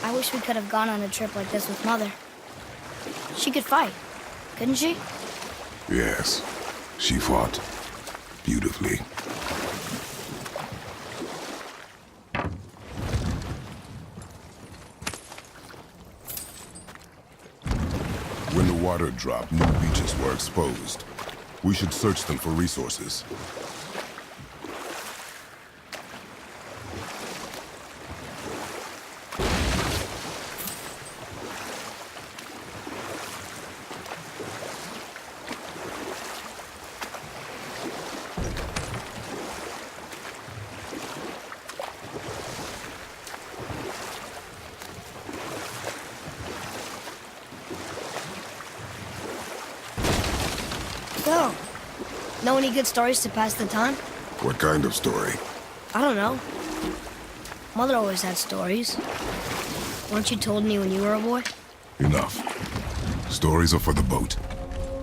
I wish we could have gone on a trip like this with Mother. She could fight, couldn't she? Yes, she fought beautifully. When the water dropped, new beaches were exposed. We should search them for resources. So, know any good stories to pass the time? What kind of story? I don't know. Mother always had stories. Weren't you told any when you were a boy? Enough. Stories are for the boat.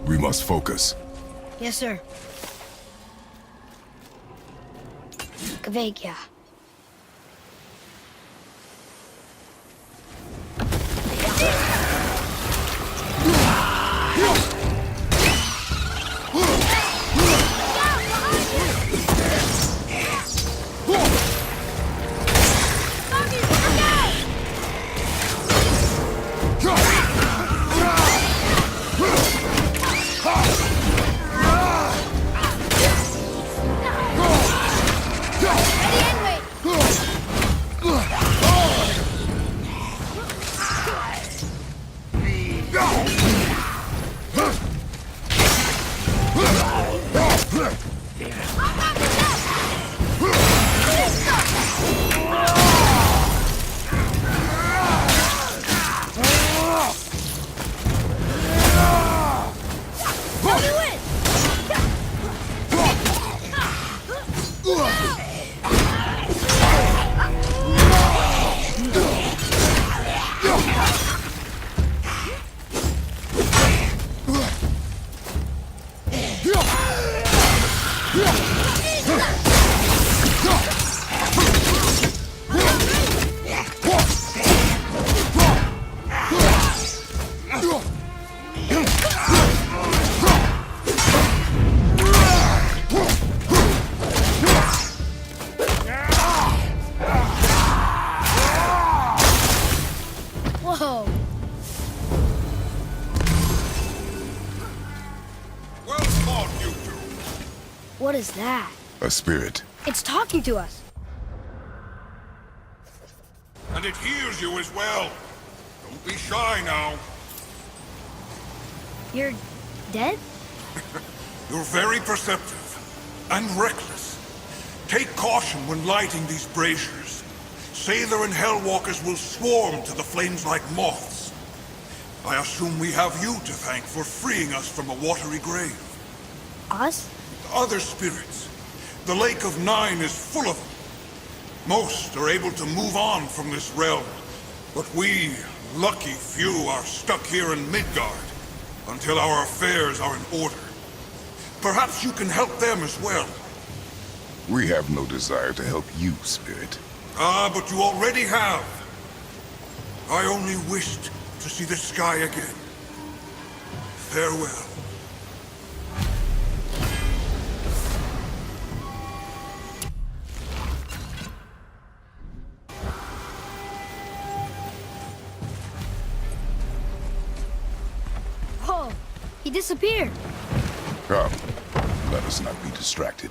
We must focus. Yes, sir. Kveikja. Whoa! Well fought, you two. What is that? A spirit. It's talking to us. And it hears you as well. Don't be shy now. You're dead? You're very perceptive and reckless. Take caution when lighting these braziers. Sailor and Hellwalkers will swarm to the flames like moths. I assume we have you to thank for freeing us from a watery grave. Us? Other spirits. The Lake of Nine is full of them. Most are able to move on from this realm, but we, lucky few, are stuck here in Midgard until our affairs are in order. Perhaps you can help them as well. We have no desire to help you, spirit. Ah, but you already have. I only wished to see the sky again. Farewell. Whoa! He disappeared. Come, let us not be distracted.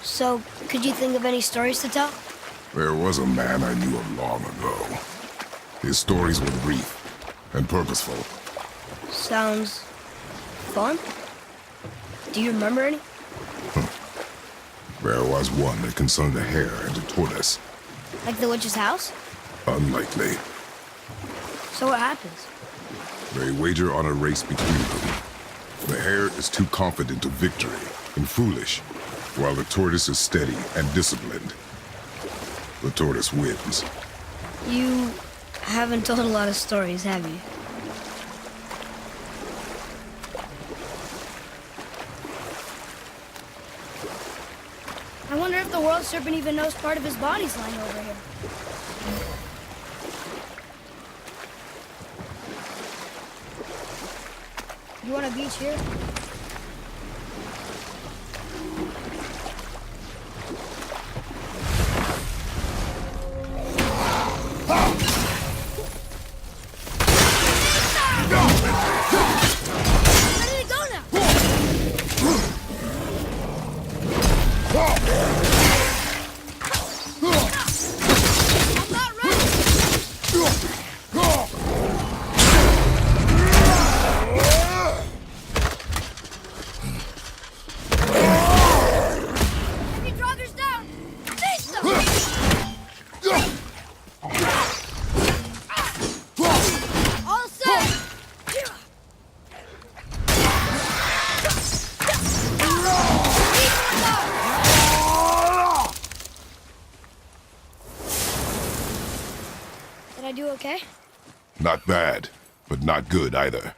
So, could you think of any stories to tell? There was a man I knew of long ago. His stories were brief and purposeful. Sounds fun. Do you remember any? There was one that concerned a hare and a tortoise. Like the witch's house? Unlikely. So what happens? They wager on a race between them. The hare is too confident of victory and foolish, while the tortoise is steady and disciplined. The tortoise wins. You haven't told a lot of stories, have you? I wonder if the world serpent even knows part of his body's lying over here. You want a beach here? Ready to go now! I'm not ready! Heavy dragger's down! Listo! All set! Did I do okay? Not bad, but not good either.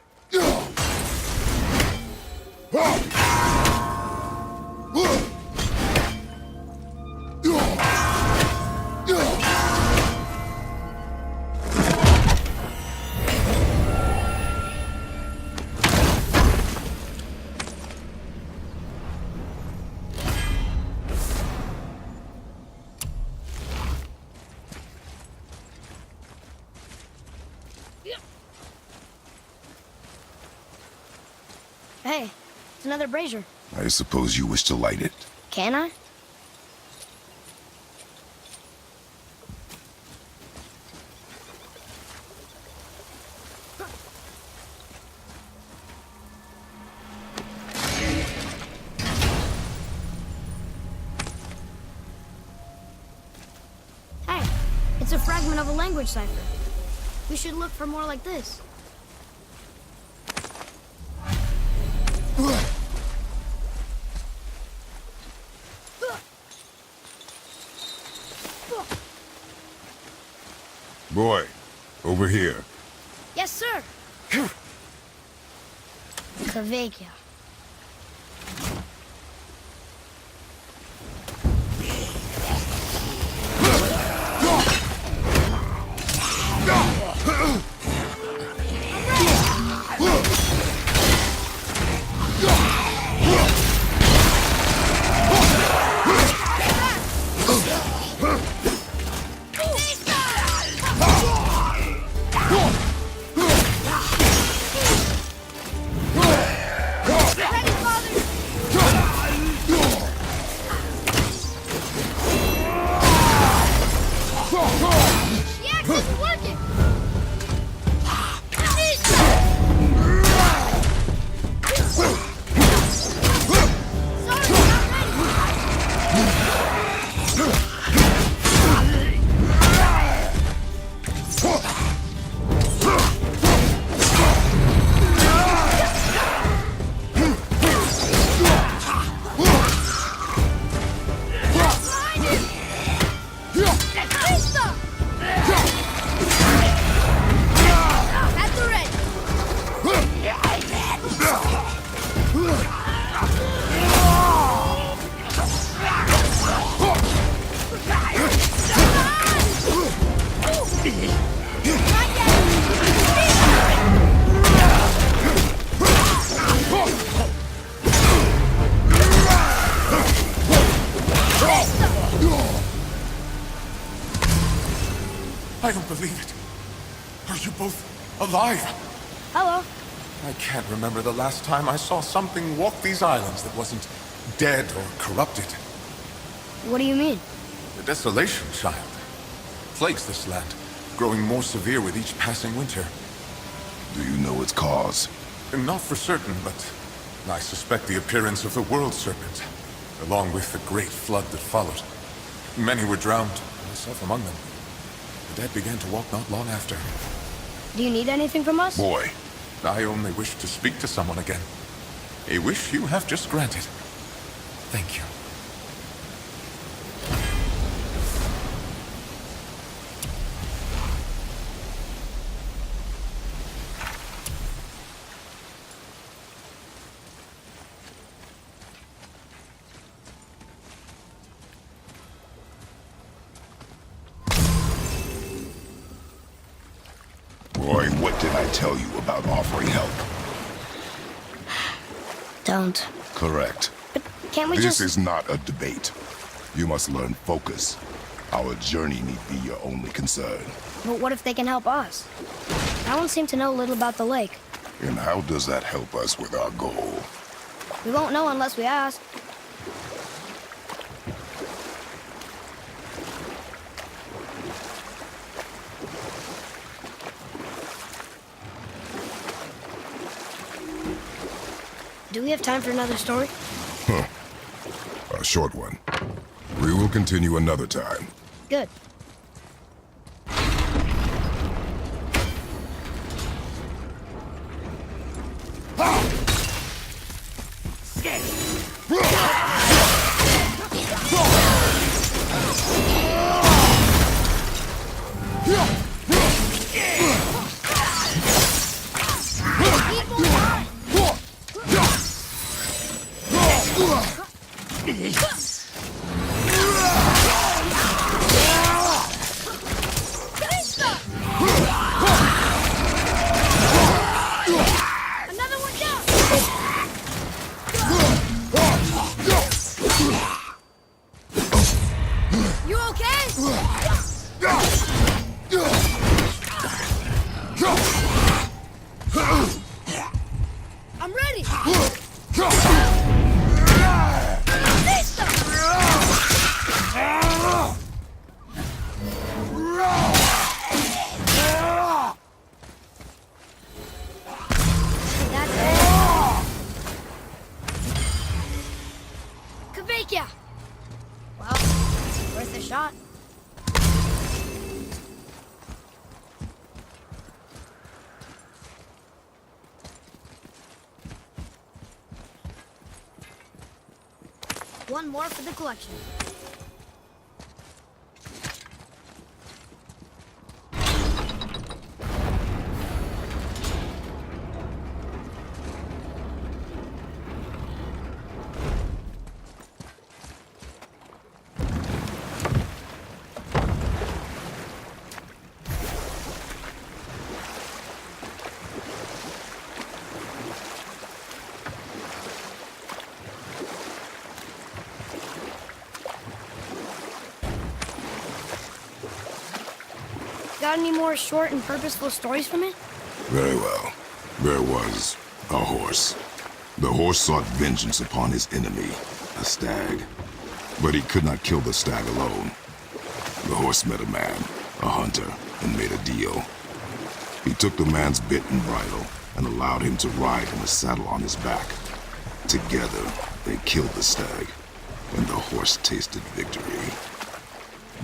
Hey, it's another brazier. I suppose you wish to light it. Can I? Hey, it's a fragment of a language cipher. We should look for more like this. Boy, over here. Yes, sir. Kavekya. I don't believe it. Are you both alive? Hello. I can't remember the last time I saw something walk these islands that wasn't dead or corrupted. What do you mean? The desolation, child. Plagues this land, growing more severe with each passing winter. Do you know its cause? Not for certain, but I suspect the appearance of the World Serpent, along with the great flood that followed. Many were drowned, myself among them. The dead began to walk not long after. Do you need anything from us? Boy, I only wish to speak to someone again. A wish you have just granted. Thank you. What did I tell you about offering help? Don't. Correct. But can't we This just... is not a debate. You must learn focus. Our journey need be your only concern. But what if they can help us? Alan seemed to know a little about the lake. And how does that help us with our goal? We won't know unless we ask. Do we have time for another story? A short one. We will continue another time. Good. I'm ready! Kavekya! Well, worth a shot. One more for the collection. Got any more short and purposeful stories from it? Very well. There was a horse. The horse sought vengeance upon his enemy, a stag. But he could not kill the stag alone. The horse met a man, a hunter, and made a deal. He took the man's bit and bridle and allowed him to ride in a saddle on his back. Together, they killed the stag, and the horse tasted victory.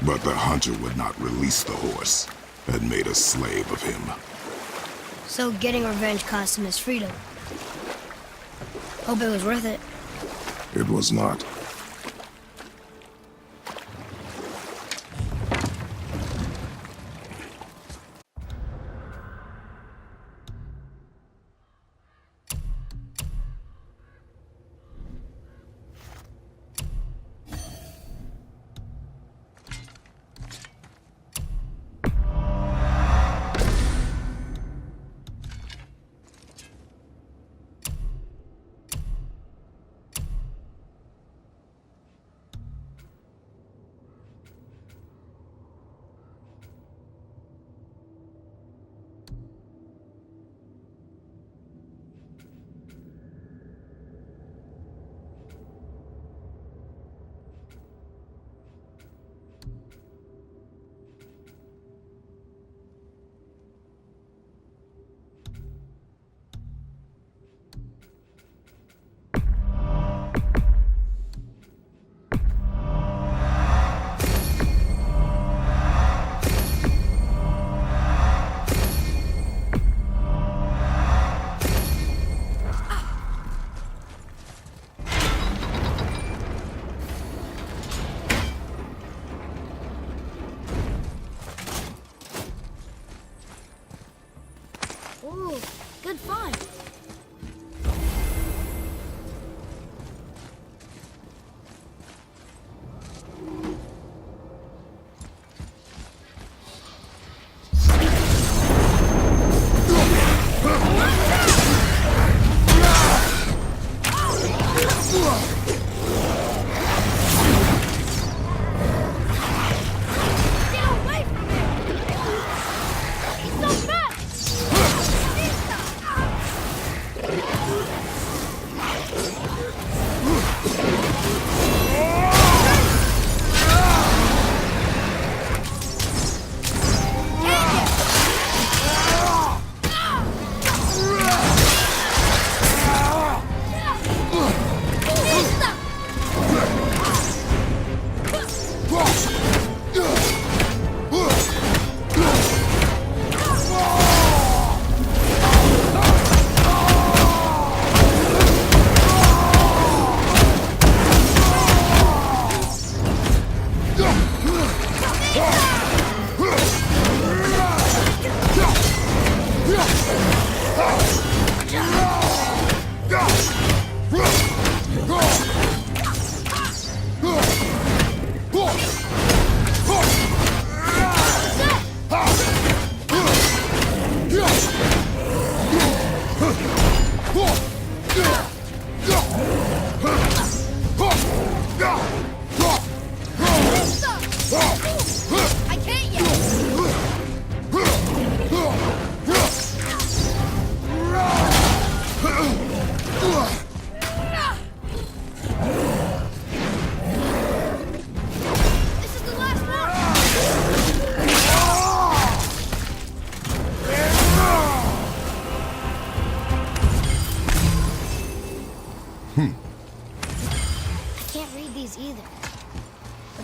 But the hunter would not release the horse, and made a slave of him. So getting revenge cost him his freedom. Hope it was worth it. It was not.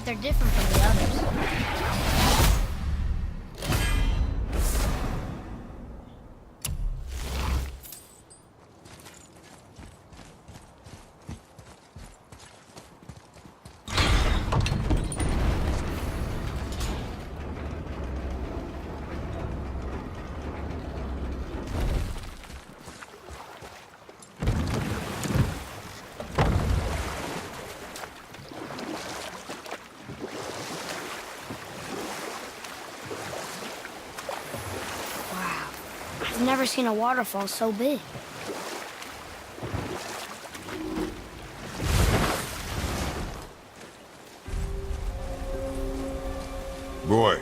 but they're different from the others. I've never seen a waterfall so big. Boy,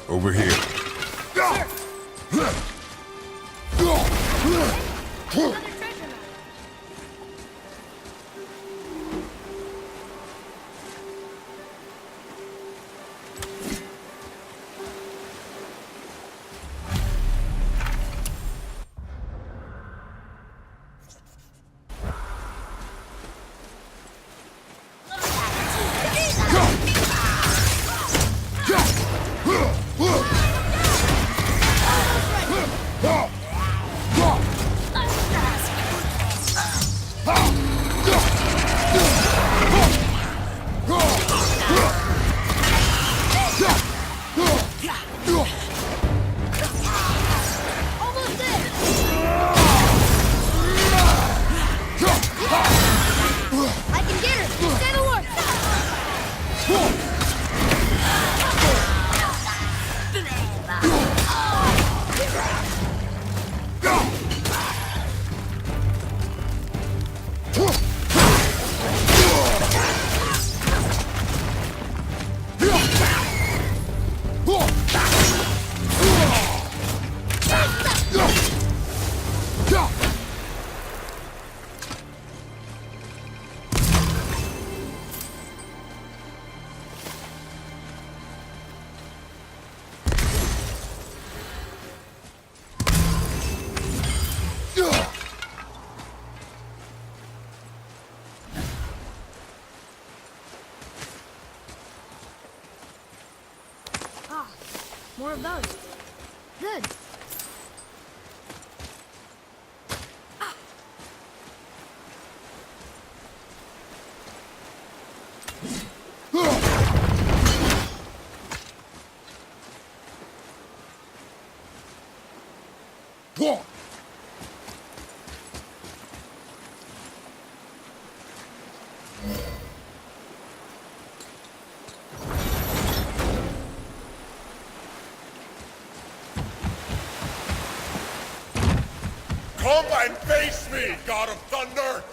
over here. Another treasure map. More of those. Good. Come and face me, God of Thunder!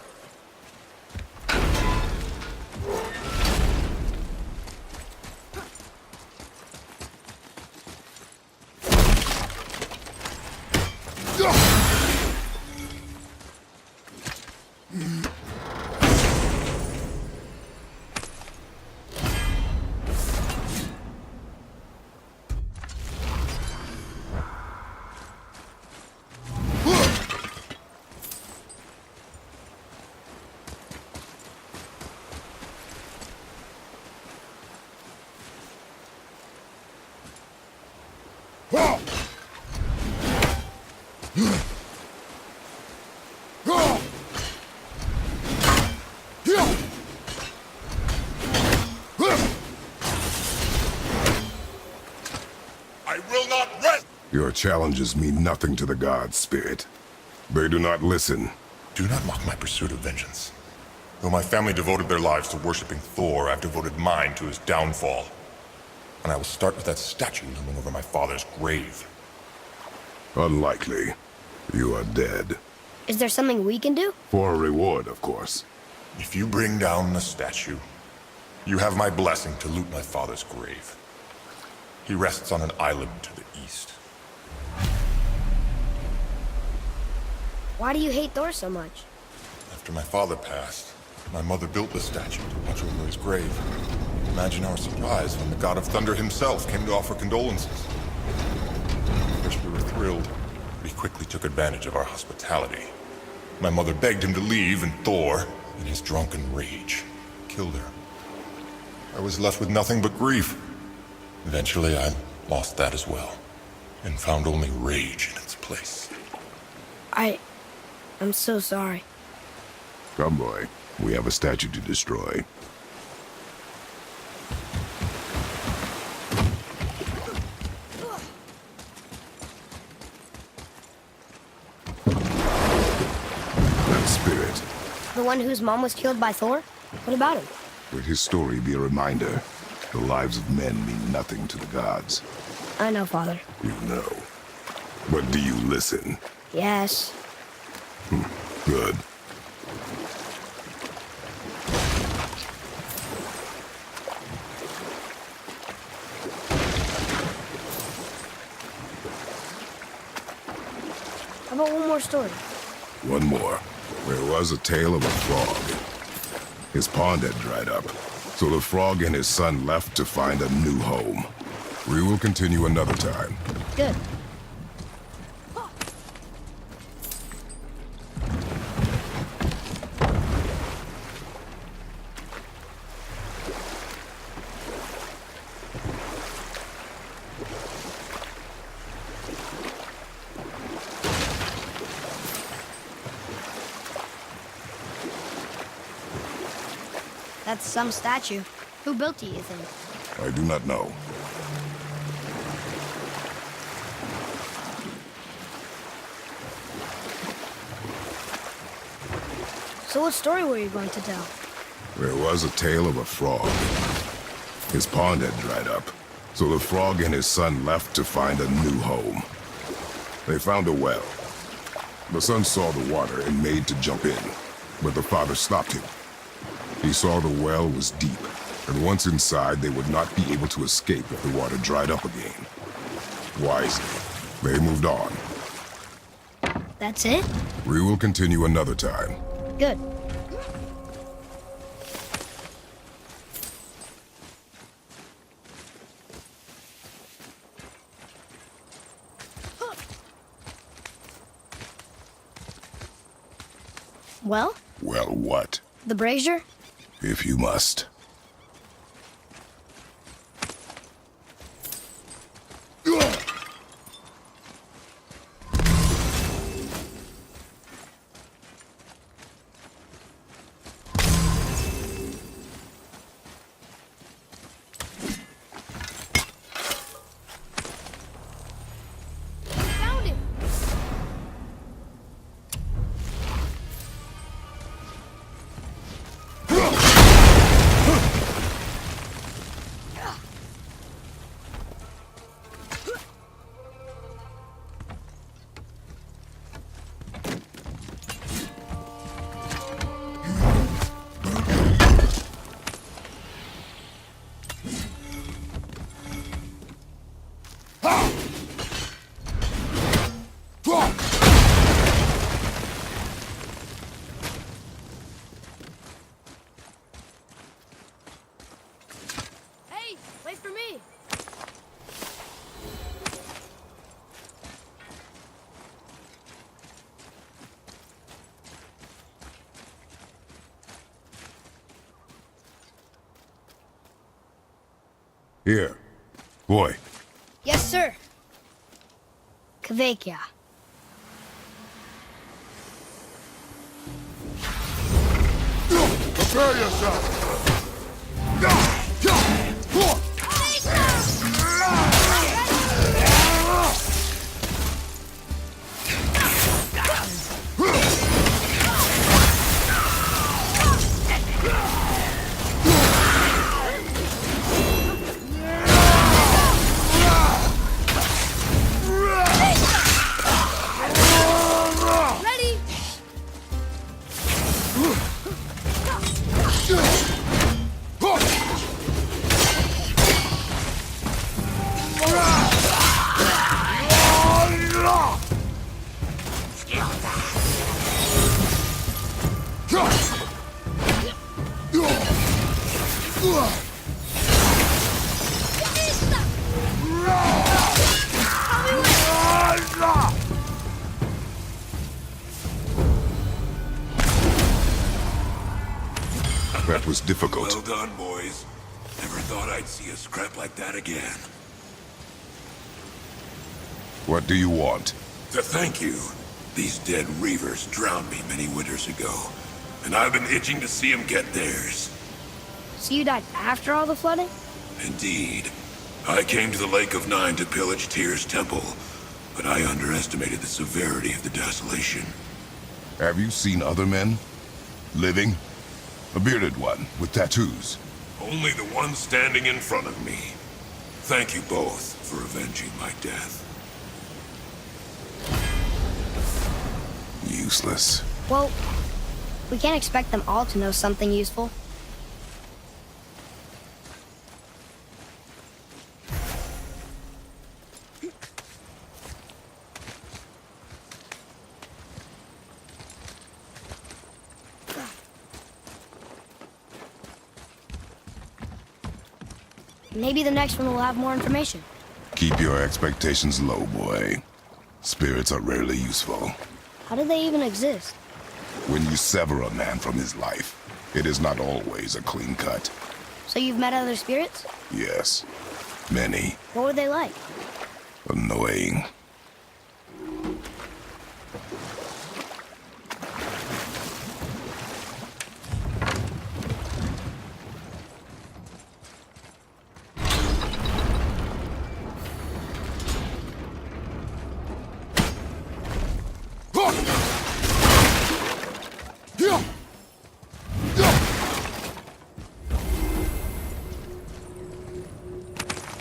I will not rest! Your challenges mean nothing to the gods, Spirit. They do not listen. Do not mock my pursuit of vengeance. Though my family devoted their lives to worshipping Thor, I've devoted mine to his downfall. And I will start with that statue looming over my father's grave. Unlikely. You are dead. Is there something we can do? For a reward, of course. If you bring down the statue, you have my blessing to loot my father's grave. He rests on an island to the east. Why do you hate Thor so much? After my father passed, my mother built the statue to watch over his grave. Imagine our surprise when the God of Thunder himself came to offer condolences. At first we were thrilled, but he quickly took advantage of our hospitality. My mother begged him to leave, and Thor, in his drunken rage, killed her. I was left with nothing but grief. Eventually, I lost that as well, and found only rage in its place. I'm so sorry. Come, boy. We have a statue to destroy. That spirit. The one whose mom was killed by Thor? What about him? Let his story be a reminder. The lives of men mean nothing to the gods. I know, Father. You know. But do you listen? Yes. Good. How about one more story? One more. There was a tale of a frog. His pond had dried up, so the frog and his son left to find a new home. We will continue another time. Good. That's some statue. Who built it, you think? I do not know. So what story were you going to tell? There was a tale of a frog. His pond had dried up, so the frog and his son left to find a new home. They found a well. The son saw the water and made to jump in, but the father stopped him. He saw the well was deep, and once inside, they would not be able to escape if the water dried up again. Wisely, they moved on. That's it? We will continue another time. Good. Well? Well, what? The brazier? If you must. Found him! Hey, wait for me! Here. Boy. Yes, sir. Kvekia. Prepare yourself! Ready? That was difficult. Well done, boys. thought I'd see a scrap like that again. What do you want? To thank you. These dead reavers drowned me many winters ago, and I've been itching to see them get theirs. So you died after all the flooding? Indeed. I came to the Lake of Nine to pillage Tyr's temple, but I underestimated the severity of the desolation. Have you seen other men? Living? A bearded one with tattoos? Only the one standing in front of me. Thank you both for avenging my death. Useless. Well, we can't expect them all to know something useful. Maybe the next one will have more information. Keep your expectations low, boy. Spirits are rarely useful. How do they even exist? When you sever a man from his life, it is not always a clean cut. So you've met other spirits? Yes, many. What were they like? Annoying.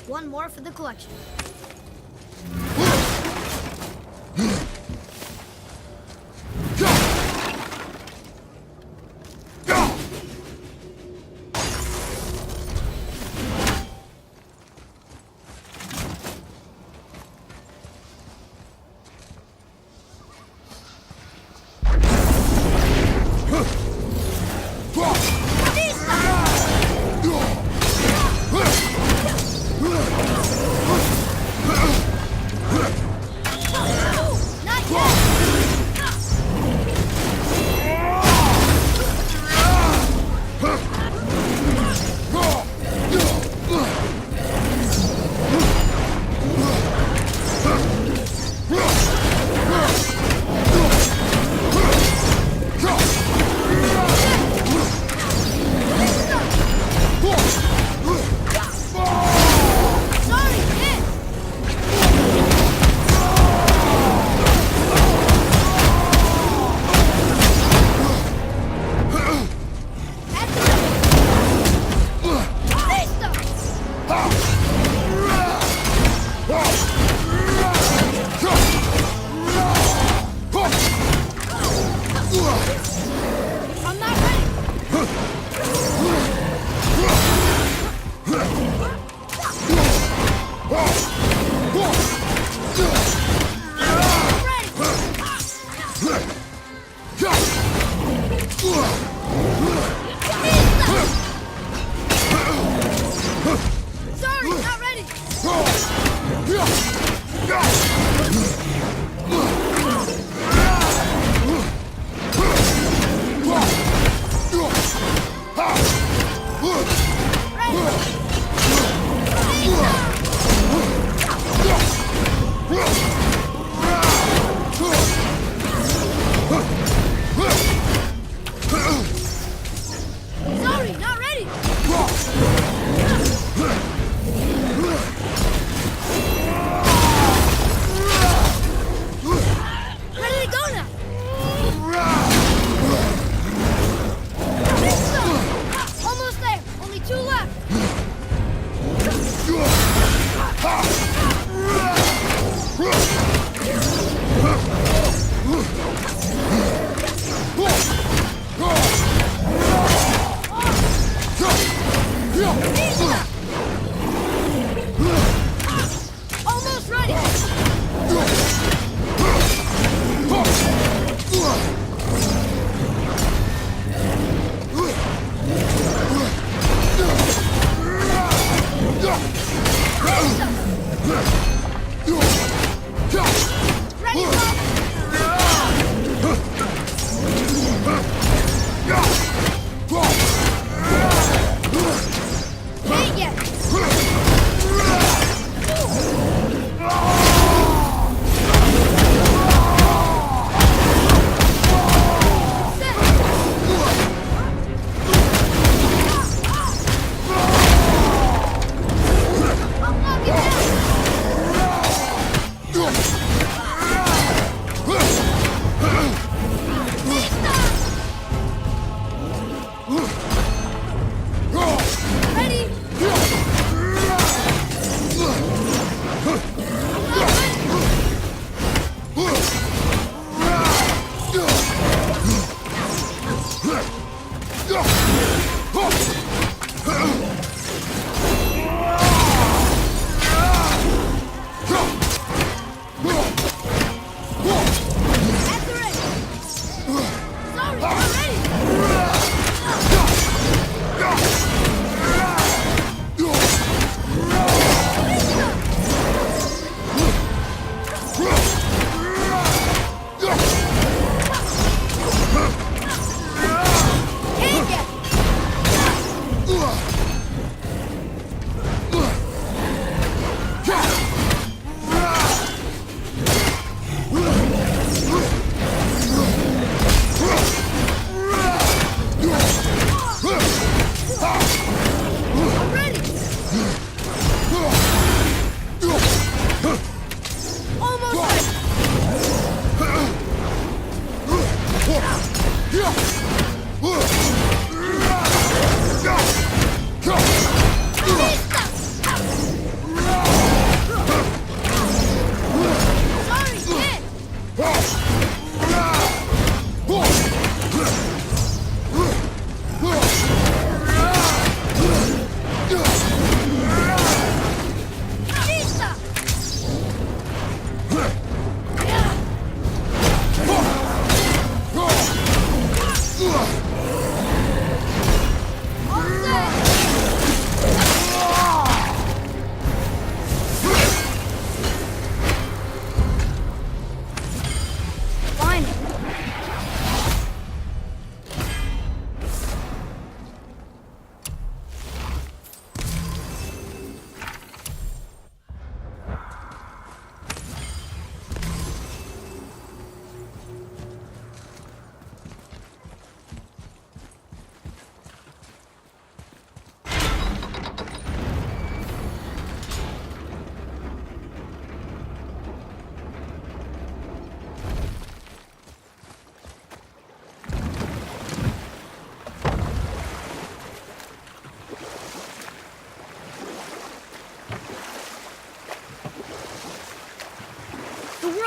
One more for the collection.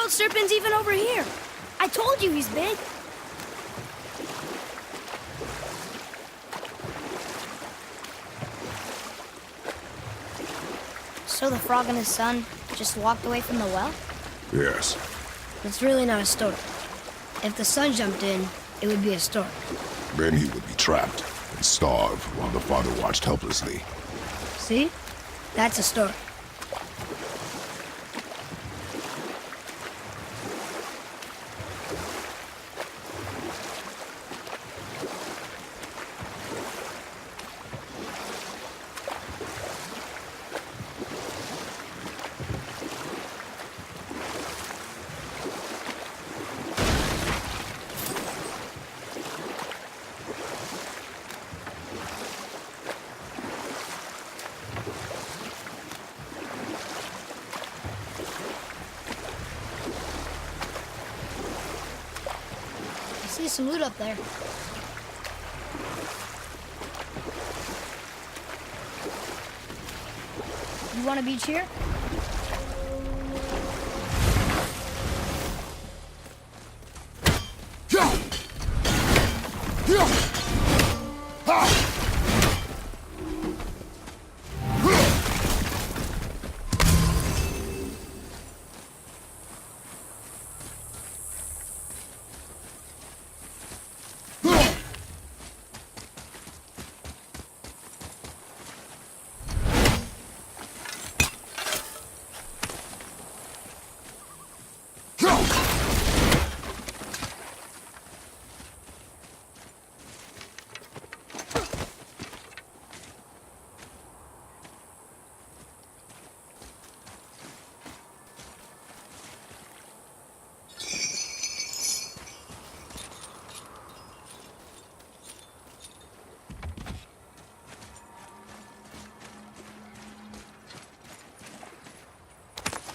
world serpent's even over here. I told you he's big. So the frog and his son just walked away from the well? Yes. It's really not a story. If the son jumped in, it would be a story. Then he would be trapped and starve while the father watched helplessly. See? That's a story. I see some loot up there. You want to beach here?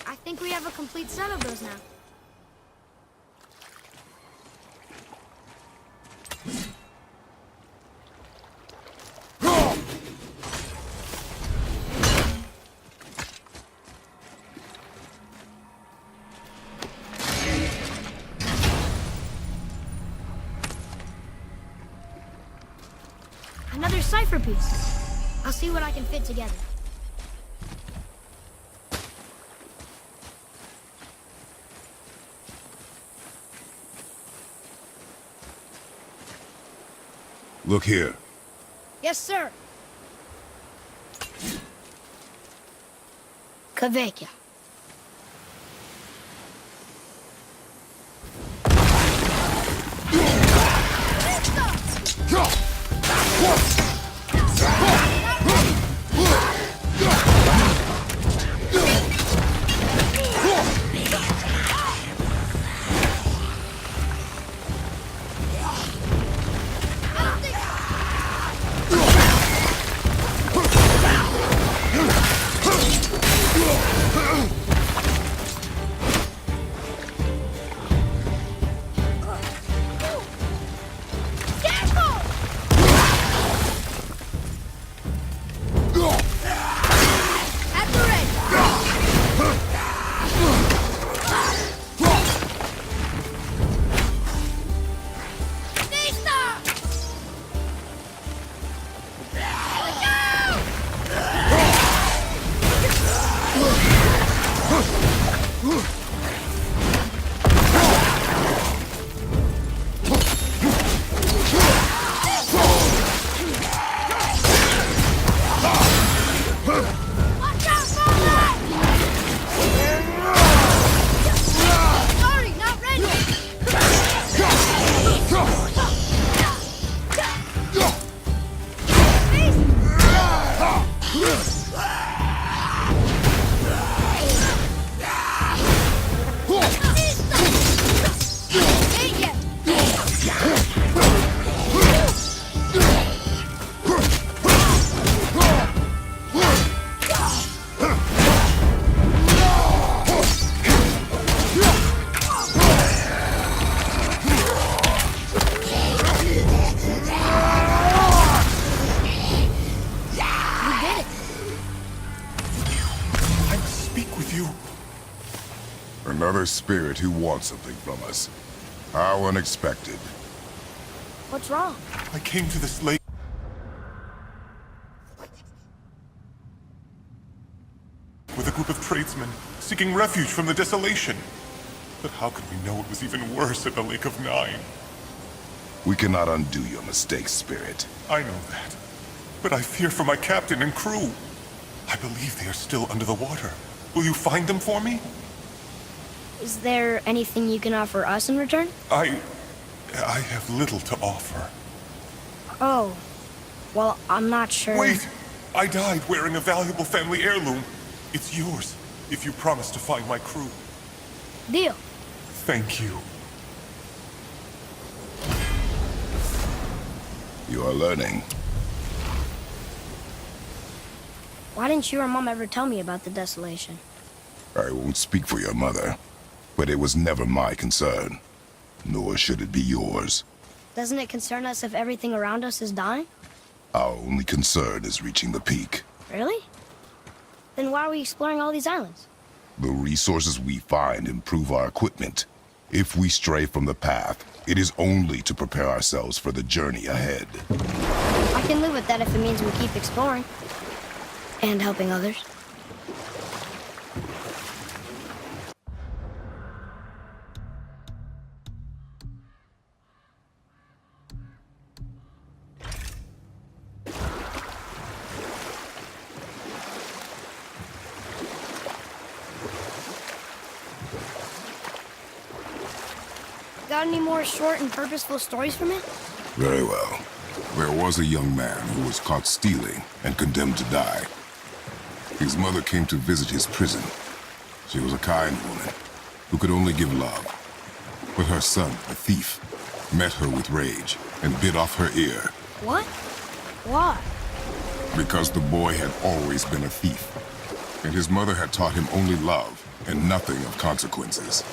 I think we have a complete set of those now. Another cipher piece. I'll see what I can fit together. Look here. Yes, sir. Kvekia. Another spirit who wants something from us. How unexpected. What's wrong? I came to this lake with a group of tradesmen seeking refuge from the desolation. But how could we know it was even worse at the Lake of Nine? We cannot undo your mistakes, Spirit. I know that. But I fear for my captain and crew. I believe they are still under the water. Will you find them for me? Is there anything you can offer us in return? I have little to offer. Oh. Well, I'm not sure. Wait! I died wearing a valuable family heirloom. It's yours, if you promise to find my crew. Deal. Thank you. You are learning. Why didn't you or Mom ever tell me about the desolation? I won't speak for your mother, but it was never my concern. Nor should it be yours. Doesn't it concern us if everything around us is dying? Our only concern is reaching the peak. Really? Then why are we exploring all these islands? The resources we find improve our equipment. If we stray from the path, it is only to prepare ourselves for the journey ahead. I can live with that if it means we keep exploring. And helping others. Got any more short and purposeful stories from it? Very well. There was a young man who was caught stealing and condemned to die. His mother came to visit his prison. She was a kind woman who could only give love. But her son, a thief, met her with rage and bit off her ear. What? Why? Because the boy had always been a thief, and his mother had taught him only love and nothing of consequences.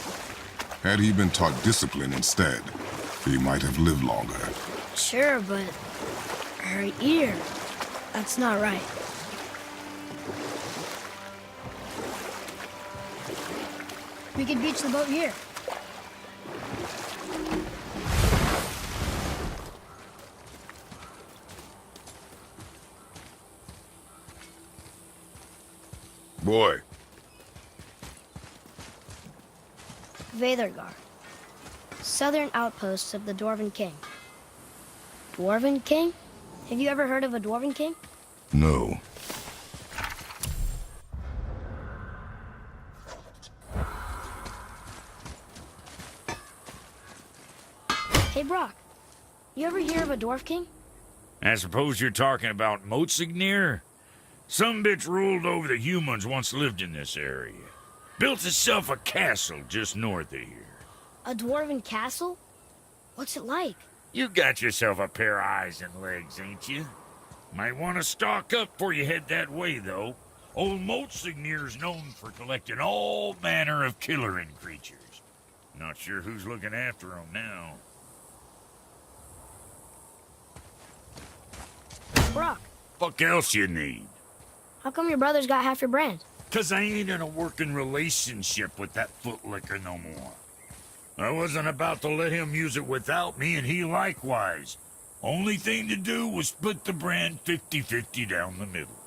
Had he been taught discipline instead, he might have lived longer. Sure, but her ear, that's not right. We could beach the boat here. Boy. Veðurgar, southern outposts of the Dwarven King. Dwarven King? Have you ever heard of a Dwarven King? No. Hey, Brock, you ever hear of a Dwarf King? I suppose you're talking about Motsignir? Some bitch ruled over the humans once lived in this area. Built itself a castle just north of here. A Dwarven castle? What's it like? You got yourself a pair of eyes and legs, ain't you? Might want to stock up before you head that way, though. Old Motsignir's known for collecting all manner of killerin creatures. Not sure who's looking after them now. Brock, Fuck else you need? how come your brother's got half your brand? 'Cause I ain't in a working relationship with that footlicker no more. I wasn't about to let him use it without me, and he likewise. Only thing to do was split the brand 50-50 down the middle.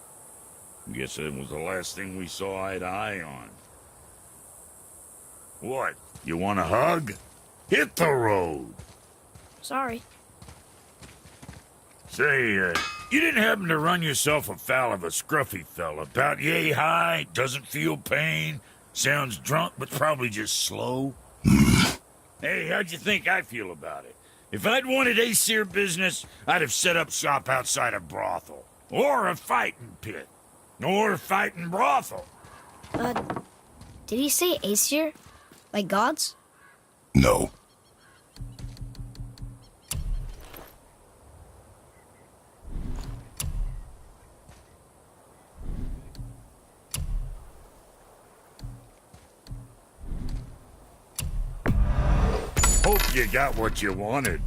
Guess that was the last thing we saw eye to eye on. What, you want a hug? Hit the road! Sorry. Say, you didn't happen to run yourself afoul of a scruffy fella, about yay high, doesn't feel pain, sounds drunk but probably just slow? Hey, how'd you think I feel about it? If I'd wanted Aesir business, I'd have set up shop outside a brothel. Or a fighting pit. Or a fighting brothel. Did he say Aesir? Like gods? No. Hope you got what you wanted.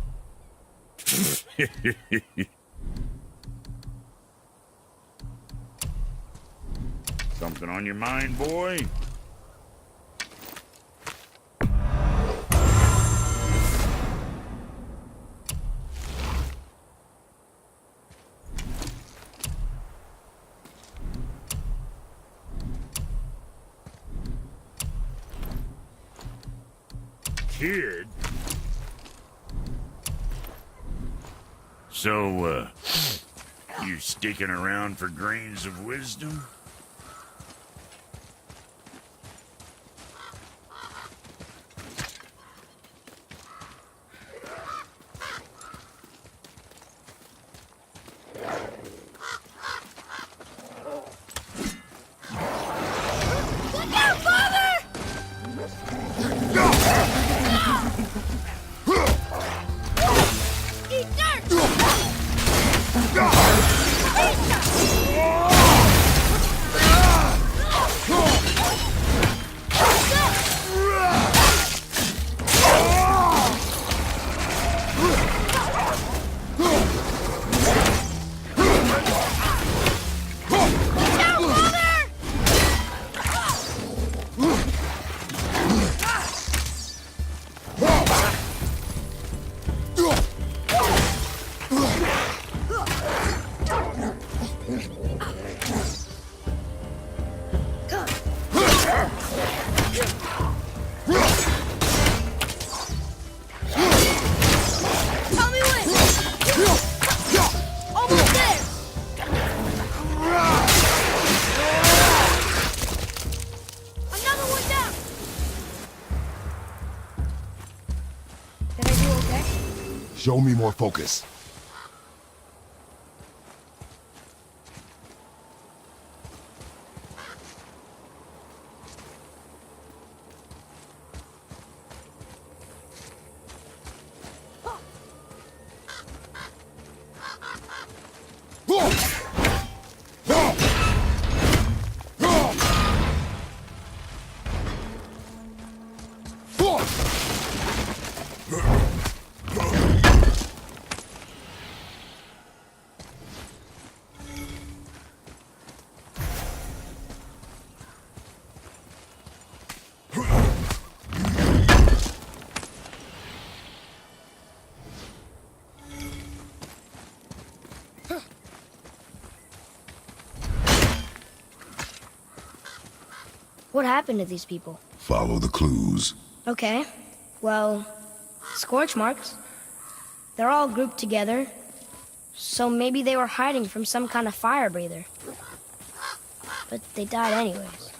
Something on your mind, boy? kid. So, you sticking around for grains of wisdom? Show me more focus. What happened to these people? Follow the clues. Okay. Well, scorch marks. They're all grouped together. So maybe they were hiding from some kind of fire breather. But they died anyways.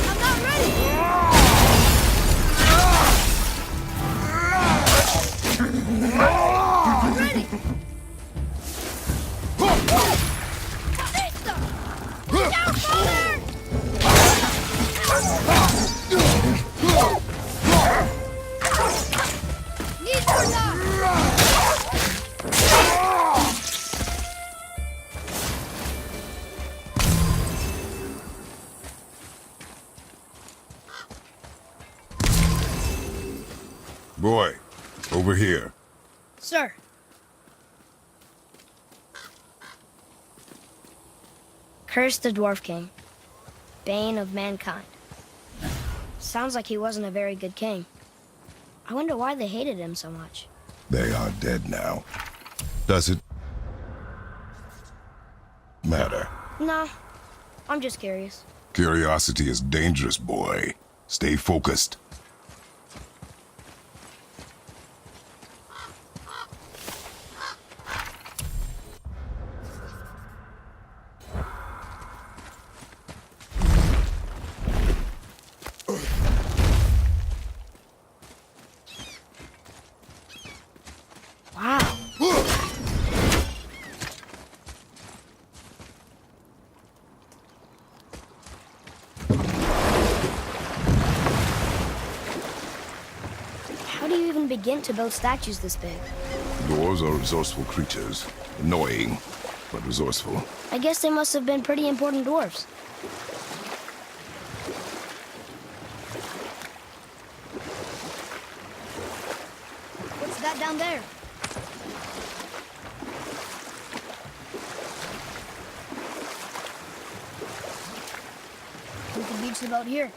I'm not ready! Boy, over here. Sir. Curse the Dwarf King, bane of mankind. Sounds like he wasn't a very good king. I wonder why they hated him so much. They are dead now. Does it matter? No, I'm just curious. Curiosity is dangerous, boy. Stay focused. Wow. How do you even begin to build statues this big? Dwarves are resourceful creatures. Annoying, but resourceful. I guess they must have been pretty important dwarves. What's that down there? We could beach the boat here.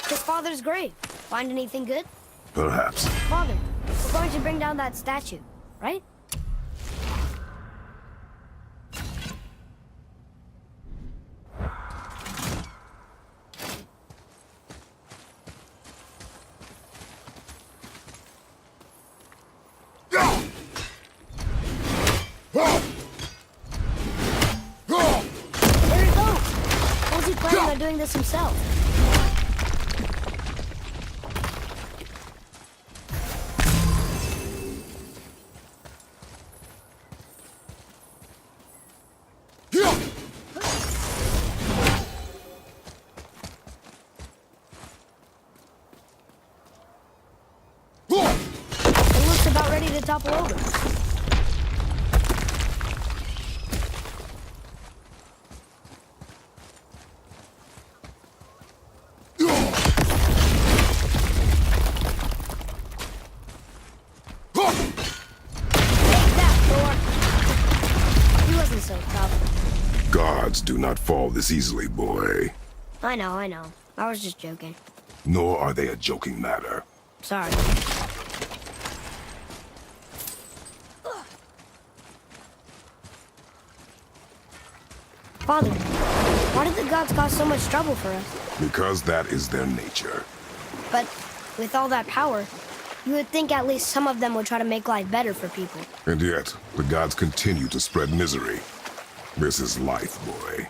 His father's grave. Find anything good? Perhaps. Father, we're going to bring down that statue, right? There he goes! Was he planning on doing this himself? It looks about ready to topple over. Take that, Thor. He wasn't so tough. Gods do not fall this easily, boy. I know. I was just joking. Nor are they a joking matter. Sorry. Father, why did the gods cause so much trouble for us? Because that is their nature. But with all that power, you would think at least some of them would try to make life better for people. And yet, the gods continue to spread misery. This is life, boy.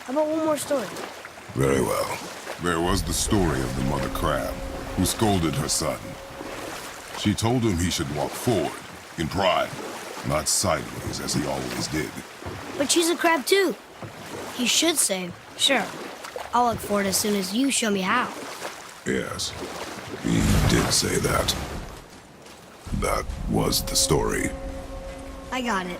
How about one more story? Very well. There was the story of the mother crab, who scolded her son. She told him he should walk forward, in pride, not sideways as he always did. But she's a crab too. He should say, sure. I'll look for it as soon as you show me how. Yes, he did say that. That was the story. I got it.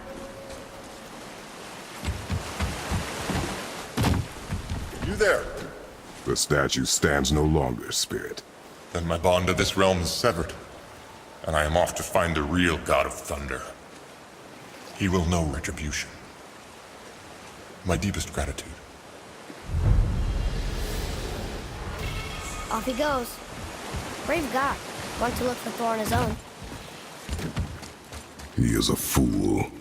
You there? The statue stands no longer, Spirit. Then my bond to this realm is severed, and I am off to find the real God of Thunder. He will know retribution. My deepest gratitude. Off he goes. Brave guy. Want to look for Thor on his own. He is a fool.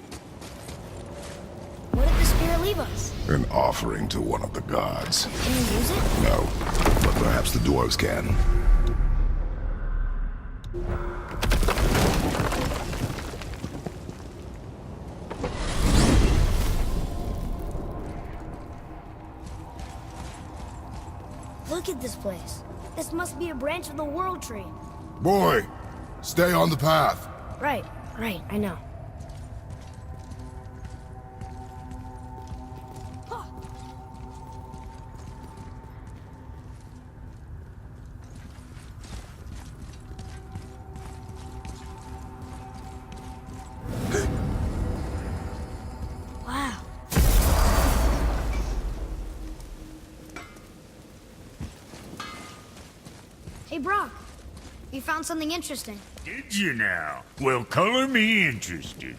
What did the spirit leave us? An offering to one of the gods. Can you use it? No, but perhaps the dwarves can. Look at this place. This must be a branch of the World Tree. Boy, stay on the path. Right, I know. Wow. Hey, Brock. You found something interesting. Did you now? Well, color me interested.